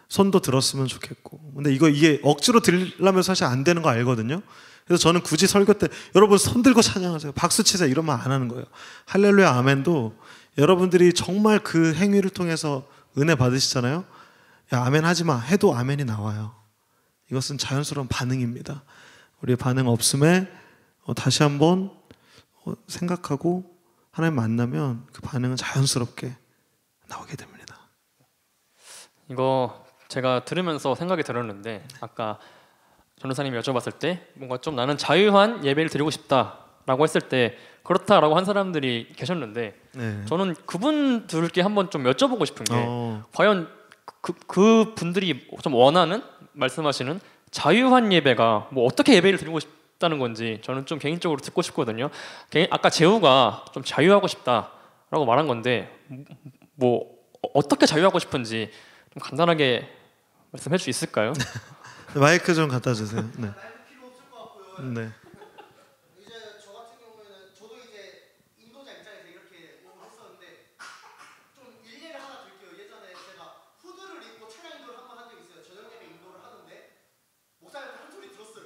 손도 들었으면 좋겠고. 근데 이게 억지로 들으려면 사실 안 되는 거 알거든요. 그래서 저는 굳이 설교 때 여러분 손 들고 찬양하세요, 박수 치세요, 이러면 안 하는 거예요. 할렐루야 아멘도 여러분들이 정말 그 행위를 통해서 은혜 받으시잖아요. 야 아멘 하지 마 해도 아멘이 나와요. 이것은 자연스러운 반응입니다. 우리의 반응 없음에 다시 한번 생각하고 하나님 만나면 그 반응은 자연스럽게 나오게 됩니다. 이거 제가 들으면서 생각이 들었는데, 아까 전도사님이 여쭤봤을 때 뭔가 좀 나는 자유한 예배를 드리고 싶다라고 했을 때 그렇다라고 한 사람들이 계셨는데, 네. 저는 그분들께 한번 좀 여쭤보고 싶은 게 과연 그 분들이 좀 원하는, 말씀하시는 자유한 예배가 뭐 어떻게 예배를 드리고 싶다는 건지 저는 좀 개인적으로 듣고 싶거든요. 아까 재우가 좀 자유하고 싶다라고 말한 건데 뭐 어떻게 자유하고 싶은지 좀 간단하게 말씀해 줄 수 있을까요? 마이크 좀 갖다 주세요. 네. 마이크 필요 없을 것 같고요. 네. 이제 저 같은 경우에는 저도 이제 인도자 입장에서 이렇게 했었는데 좀 일례를 하나 드릴게요. 예전에 제가 후드를 입고 찬양 인도를 한 번 한 적이 있어요. 저녁 예배 인도를 하는데 목사님한테 한 소리 들었어요.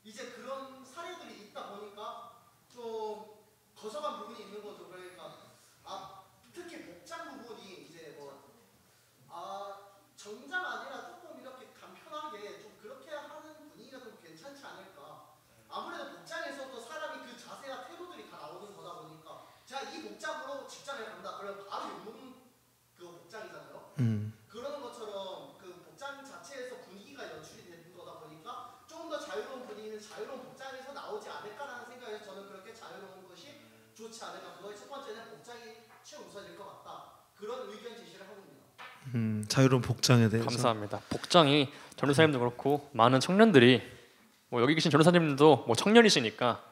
이제 그런 사례들이 있다 보니까 좀 거성한 부분이 있는 거죠. 그러니까 특히 복장 부분이 이제 정장 아니라 조금 이렇게 간편하게 좀 그렇게 하는 분위기가 좀 괜찮지 않을까. 아무래도 복장에서도 사람이 그 자세와 태도들이 다 나오는 거다 보니까 제가 이 복장으로 직장에 간다 그러면 바로 욕먹는 그 복장이잖아요. 그러는 것처럼 그 복장 자체에서 분위기가 연출이 되는 거다 보니까 조금 더 자유로운 분위기는 자유로운 복장에서 나오지 않을까라는 생각에서 저는 그렇게 자유로운 것이 좋지 않을까. 그거의 첫 번째는 복장이 최우선일 것 같다. 그런 의견 제시를 하고 있습니다. 자유로운 복장에 대해서 감사합니다. 복장이 전도사님도 그렇고 많은 청년들이 뭐 여기 계신 전도사님도 뭐 청년이시니까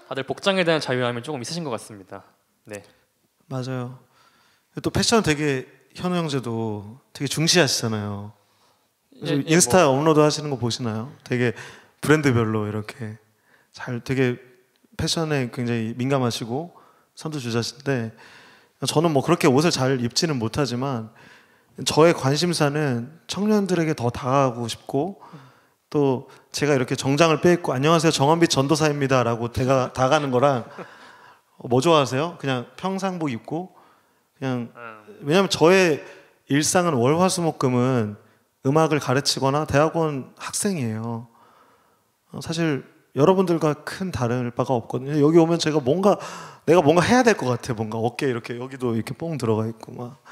다들 복장에 대한 자유함이 조금 있으신 것 같습니다. 네, 맞아요. 또 패션 되게 현우 형제도 되게 중시하시잖아요. 인스타 업로드 하시는 거 보시나요? 되게 브랜드별로 이렇게 잘, 되게 패션에 굉장히 민감하시고 선두주자신데, 저는 뭐 그렇게 옷을 잘 입지는 못하지만 저의 관심사는 청년들에게 더 다가가고 싶고, 또 제가 이렇게 정장을 빼입고 안녕하세요 정원빛 전도사입니다 라고 다가가는 거랑 뭐 좋아하세요? 그냥 평상복 입고 그냥, 왜냐면 저의 일상은 월화수목금은 음악을 가르치거나 대학원 학생이에요. 사실 여러분들과 큰 다를 바가 없거든요. 여기 오면 내가 뭔가 해야 될 것 같아. 뭔가 어깨에 이렇게 여기도 이렇게 뽕 들어가 있고 막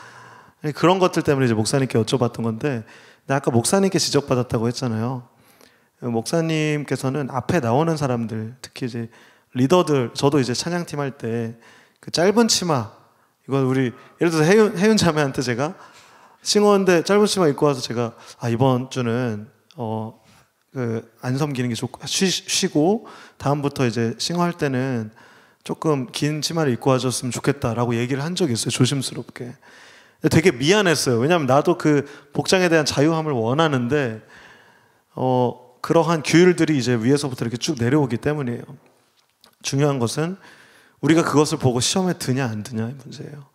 그런 것들 때문에 이제 목사님께 여쭤봤던 건데, 근데 아까 목사님께 지적받았다고 했잖아요. 목사님께서는 앞에 나오는 사람들, 특히 이제 리더들, 저도 이제 찬양팀 할 때 그 짧은 치마, 이걸 우리 예를 들어서 혜윤 자매한테 제가 싱어인데 짧은 치마 입고 와서 제가 이번 주는 안 섬기는 게 좋고 쉬고 다음부터 이제 싱어할 때는 조금 긴 치마를 입고 와줬으면 좋겠다라고 얘기를 한 적이 있어요. 조심스럽게. 되게 미안했어요. 왜냐하면 나도 그 복장에 대한 자유함을 원하는데 그러한 규율들이 이제 위에서부터 이렇게 쭉 내려오기 때문이에요. 중요한 것은 우리가 그것을 보고 시험에 드냐 안 드냐의 문제예요.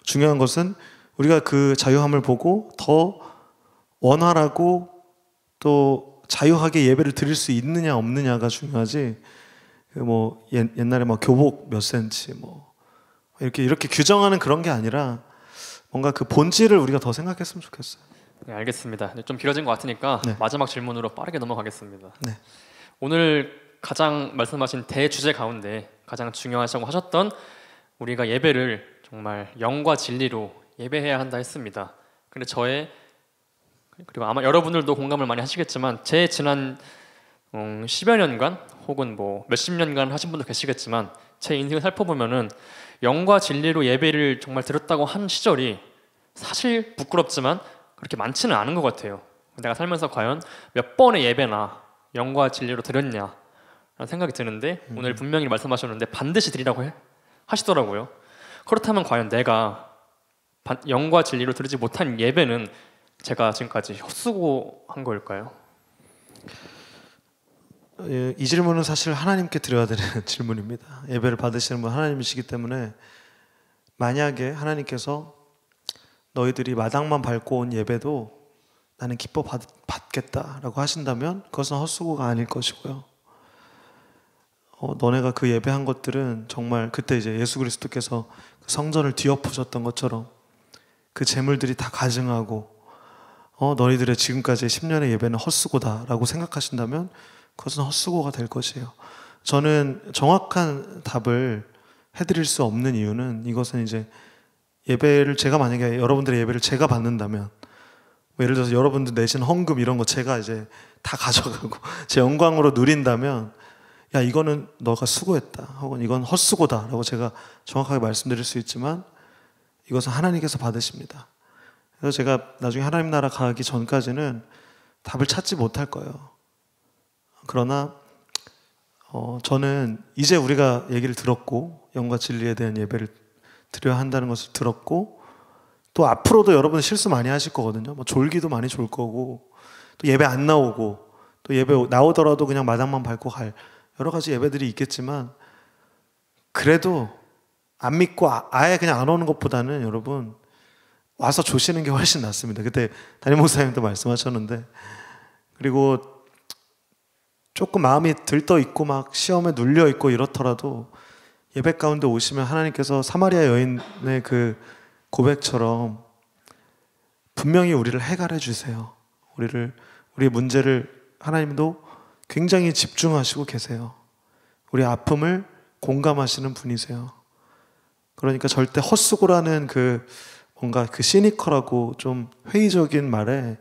중요한 것은 우리가 그 자유함을 보고 더 원활하고 또 자유하게 예배를 드릴 수 있느냐 없느냐가 중요하지. 뭐 옛날에 막 교복 몇 센치 뭐 이렇게 규정하는 그런 게 아니라 뭔가 그 본질을 우리가 더 생각했으면 좋겠어요. 네, 알겠습니다. 좀 길어진 것 같으니까 네. 마지막 질문으로 빠르게 넘어가겠습니다. 네. 오늘 가장 말씀하신 대주제 가운데 가장 중요하다고 하셨던 우리가 예배를 정말 영과 진리로 예배해야 한다 했습니다. 근데 그리고 아마 여러분들도 공감을 많이 하시겠지만 제 지난 10여 년간 혹은 뭐 몇십 년간 하신 분도 계시겠지만 제 인생을 살펴보면은 영과 진리로 예배를 정말 드렸다고 한 시절이 사실 부끄럽지만 그렇게 많지는 않은 것 같아요. 내가 살면서 과연 몇 번의 예배나 영과 진리로 드렸냐 라는 생각이 드는데 오늘 분명히 말씀하셨는데 반드시 드리라고 하시더라고요. 그렇다면 과연 내가 영과 진리로 드리지 못한 예배는 제가 지금까지 헛수고한 걸까요? 이 질문은 사실 하나님께 드려야 되는 질문입니다. 예배를 받으시는 분 하나님이시기 때문에 만약에 하나님께서 너희들이 마당만 밟고 온 예배도 나는 기뻐 받겠다라고 하신다면 그것은 헛수고가 아닐 것이고요. 너네가 그 예배한 것들은 정말 그때 이제 예수 그리스도께서 그 성전을 뒤엎으셨던 것처럼 그 재물들이 다 가증하고 너희들의 지금까지의 10년의 예배는 헛수고다라고 생각하신다면 그것은 헛수고가 될 것이에요. 저는 정확한 답을 해드릴 수 없는 이유는 이것은 이제 예배를 제가 만약에 여러분들의 예배를 제가 받는다면 뭐 예를 들어서 여러분들 내신 헌금 이런 거 제가 이제 다 가져가고 제 영광으로 누린다면 야 이거는 너가 수고했다 혹은 이건 헛수고다라고 제가 정확하게 말씀드릴 수 있지만 이것은 하나님께서 받으십니다. 그래서 제가 나중에 하나님 나라 가기 전까지는 답을 찾지 못할 거예요. 그러나 저는 이제 우리가 얘기를 들었고 영과 진리에 대한 예배를 드려야 한다는 것을 들었고 또 앞으로도 여러분 실수 많이 하실 거거든요. 뭐 졸기도 많이 졸 거고 또 예배 안 나오고 또 예배 나오더라도 그냥 마당만 밟고 갈 여러 가지 예배들이 있겠지만 그래도 안 믿고 아예 그냥 안 오는 것보다는 여러분 와서 조시는 게 훨씬 낫습니다. 그때 담임 목사님도 말씀하셨는데 그리고 조금 마음이 들떠 있고 막 시험에 눌려 있고 이렇더라도 예배 가운데 오시면 하나님께서 사마리아 여인의 그 고백처럼 분명히 우리를 해결해 주세요. 우리의 문제를 하나님도 굉장히 집중하시고 계세요. 우리 아픔을 공감하시는 분이세요. 그러니까 절대 헛수고라는 그 뭔가 그 시니컬하고 좀 회의적인 말에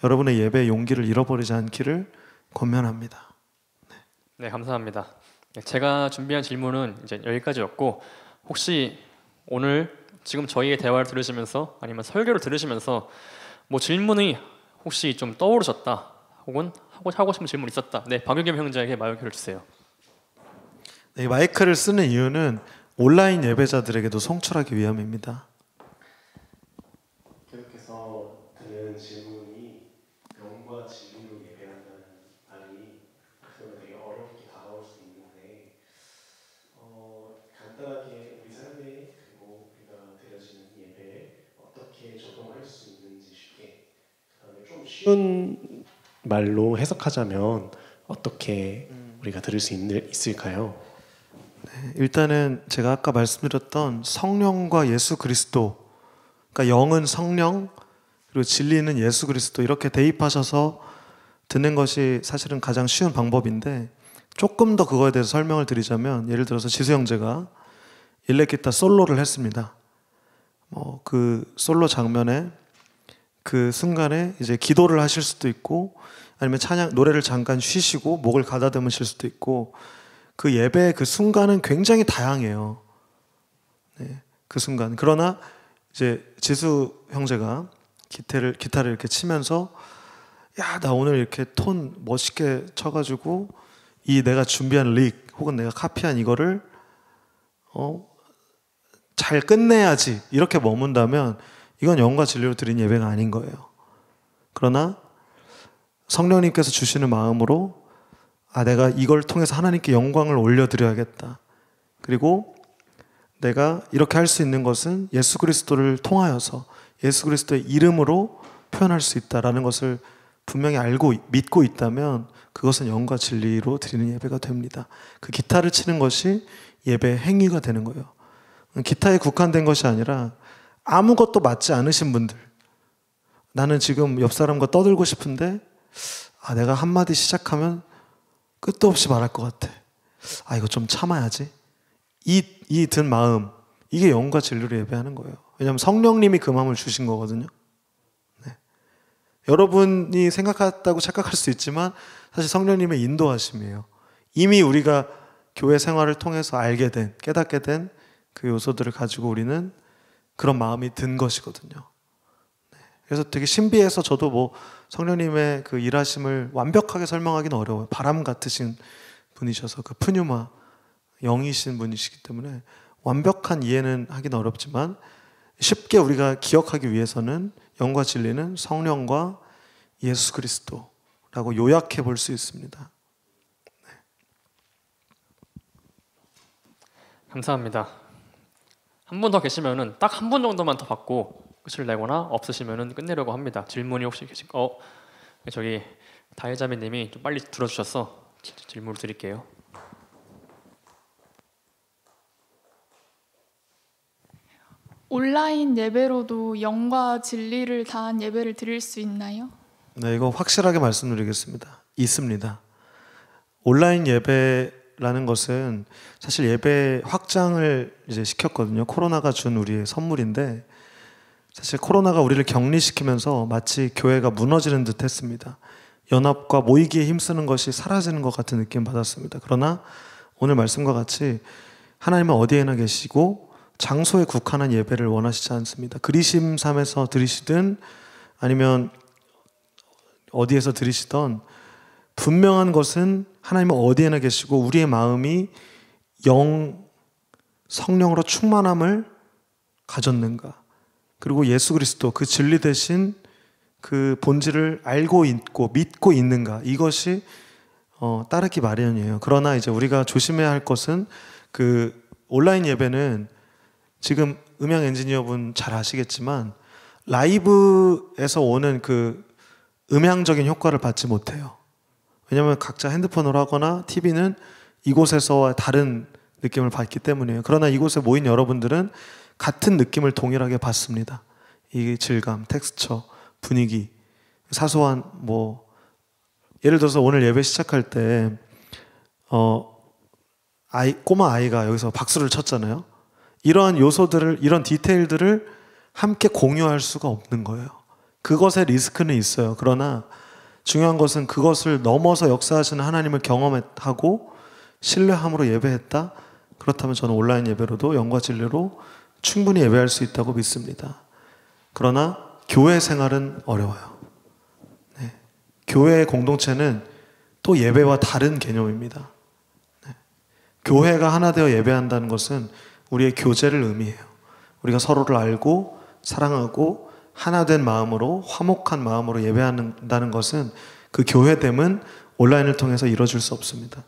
여러분의 예배의 용기를 잃어버리지 않기를 권면합니다. 네, 감사합니다. 제가 준비한 질문은 이제 여기까지였고 혹시 오늘 지금 저희의 대화를 들으시면서 아니면 설교를 들으시면서 뭐 질문이 혹시 좀 떠오르셨다 혹은 하고 싶은 질문이 있었다. 네, 박유겸 형제에게 마이크를 주세요. 네, 마이크를 쓰는 이유는 온라인 예배자들에게도 송출하기 위함입니다. 계속해서 드는 질문이 영과 진리로 예배한다는 말이 되게 어렵게 다가올 수 있는데 간단하게 우리 삶에 그리고 우리가 드려지는 예배에 어떻게 적용할 수 있는지 쉽게 그다음에 좀 쉬운 말로 해석하자면 어떻게 우리가 들을 수 있을까요? 네, 일단은 제가 아까 말씀드렸던 성령과 예수 그리스도, 그러니까 영은 성령 그리고 진리는 예수 그리스도 이렇게 대입하셔서 듣는 것이 사실은 가장 쉬운 방법인데 조금 더 그거에 대해서 설명을 드리자면 예를 들어서 지수 형제가 일렉기타 솔로를 했습니다. 그 솔로 장면에 그 순간에 이제 기도를 하실 수도 있고 아니면 찬양 노래를 잠깐 쉬시고 목을 가다듬으실 수도 있고 그 예배의 그 순간은 굉장히 다양해요. 네, 그 순간. 그러나 이제 지수 형제가 기타를 이렇게 치면서 야, 나 오늘 이렇게 톤 멋있게 쳐가지고 이 내가 준비한 릭 혹은 내가 카피한 이거를 잘 끝내야지 이렇게 머문다면 이건 영과 진리로 드린 예배가 아닌 거예요. 그러나 성령님께서 주시는 마음으로 내가 이걸 통해서 하나님께 영광을 올려드려야겠다. 그리고 내가 이렇게 할 수 있는 것은 예수 그리스도를 통하여서 예수 그리스도의 이름으로 표현할 수 있다라는 것을 분명히 알고 믿고 있다면 그것은 영과 진리로 드리는 예배가 됩니다. 그 기타를 치는 것이 예배 행위가 되는 거예요. 기타에 국한된 것이 아니라 아무것도 맞지 않으신 분들, 나는 지금 옆 사람과 떠들고 싶은데 내가 한마디 시작하면 끝도 없이 말할 것 같아. 이거 좀 참아야지. 이 든 마음, 이게 영과 진리로 예배하는 거예요. 왜냐하면 성령님이 그 마음을 주신 거거든요. 네. 여러분이 생각했다고 착각할 수 있지만 사실 성령님의 인도하심이에요. 이미 우리가 교회 생활을 통해서 알게 된, 깨닫게 된 그 요소들을 가지고 우리는 그런 마음이 든 것이거든요. 네. 그래서 되게 신비해서 저도 뭐 성령님의 그 일하심을 완벽하게 설명하기는 어려워요. 바람 같으신 분이셔서 그 푸뉴마, 영이신 분이시기 때문에 완벽한 이해는 하긴 어렵지만 쉽게 우리가 기억하기 위해서는 영과 진리는 성령과 예수 그리스도라고 요약해 볼 수 있습니다. 네. 감사합니다. 한 분 더 계시면은 딱 한 분 정도만 더 받고 끝을 내거나 없으시면은 끝내려고 합니다. 질문이 혹시 저기 다혜자매님이 좀 빨리 들어주셔서 질문을 드릴게요. 온라인 예배로도 영과 진리를 다한 예배를 드릴 수 있나요? 네, 이거 확실하게 말씀드리겠습니다. 있습니다. 온라인 예배라는 것은 사실 예배 확장을 이제 시켰거든요. 코로나가 준 우리의 선물인데 사실 코로나가 우리를 격리시키면서 마치 교회가 무너지는 듯 했습니다. 연합과 모이기에 힘쓰는 것이 사라지는 것 같은 느낌 받았습니다. 그러나 오늘 말씀과 같이 하나님은 어디에나 계시고 장소에 국한한 예배를 원하시지 않습니다. 그리심삼에서 드리시든 아니면 어디에서 드리시던 분명한 것은 하나님은 어디에나 계시고 우리의 마음이 성령으로 충만함을 가졌는가, 그리고 예수 그리스도 그 진리 대신 그 본질을 알고 있고 믿고 있는가, 이것이 따르기 마련이에요. 그러나 이제 우리가 조심해야 할 것은 그 온라인 예배는 지금 음향 엔지니어분 잘 아시겠지만 라이브에서 오는 그 음향적인 효과를 받지 못해요. 왜냐하면 각자 핸드폰으로 하거나 TV는 이곳에서와 다른 느낌을 받기 때문이에요. 그러나 이곳에 모인 여러분들은 같은 느낌을 동일하게 받습니다. 이 질감, 텍스처, 분위기, 사소한 예를 들어서 오늘 예배 시작할 때 꼬마 아이가 여기서 박수를 쳤잖아요. 이러한 요소들을, 이런 디테일들을 함께 공유할 수가 없는 거예요. 그것의 리스크는 있어요. 그러나 중요한 것은 그것을 넘어서 역사하시는 하나님을 경험하고 신뢰함으로 예배했다. 그렇다면 저는 온라인 예배로도 영과 진리로 충분히 예배할 수 있다고 믿습니다. 그러나 교회 생활은 어려워요. 네. 교회의 공동체는 또 예배와 다른 개념입니다. 네. 교회가 하나 되어 예배한다는 것은 우리의 교제를 의미해요. 우리가 서로를 알고 사랑하고 하나 된 마음으로, 화목한 마음으로 예배한다는 것은 그 교회됨은 온라인을 통해서 이루어질 수 없습니다.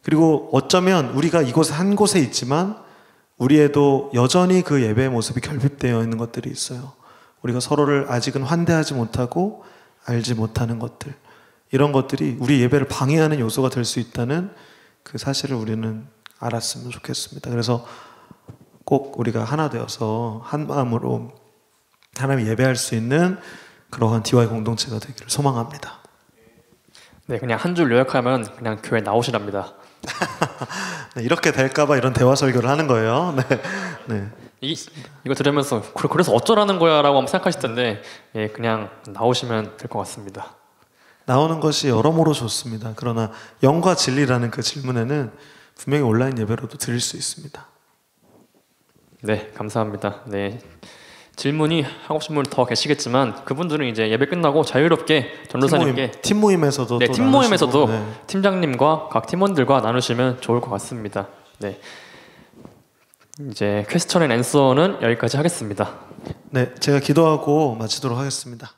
그리고 어쩌면 우리가 이곳 한 곳에 있지만 우리에도 여전히 그 예배의 모습이 결핍되어 있는 것들이 있어요. 우리가 서로를 아직은 환대하지 못하고 알지 못하는 것들, 이런 것들이 우리 예배를 방해하는 요소가 될 수 있다는 그 사실을 우리는 알았으면 좋겠습니다. 그래서 꼭 우리가 하나 되어서 한 마음으로 하나님 예배할 수 있는 그러한 DY 공동체가 되기를 소망합니다. 네, 그냥 한 줄 요약하면 그냥 교회 나오시랍니다. 네, 이렇게 될까봐 이런 대화 설교를 하는 거예요. 네, 네. 이거 들으면서 그래서 어쩌라는 거야라고 한번 생각하실 텐데, 예, 그냥 나오시면 될 것 같습니다. 나오는 것이 여러모로 좋습니다. 그러나 영과 진리라는 그 질문에는 분명히 온라인 예배로도 드릴 수 있습니다. 네, 감사합니다. 네, 질문이 하고 싶은 분 더 계시겠지만 그분들은 이제 예배 끝나고 자유롭게 전도사님께 팀 모임에서도 네, 팀 모임에서도 네. 팀장님과 각 팀원들과 나누시면 좋을 것 같습니다. 네, 이제 퀘스천 앤 앤서는 여기까지 하겠습니다. 네, 제가 기도하고 마치도록 하겠습니다.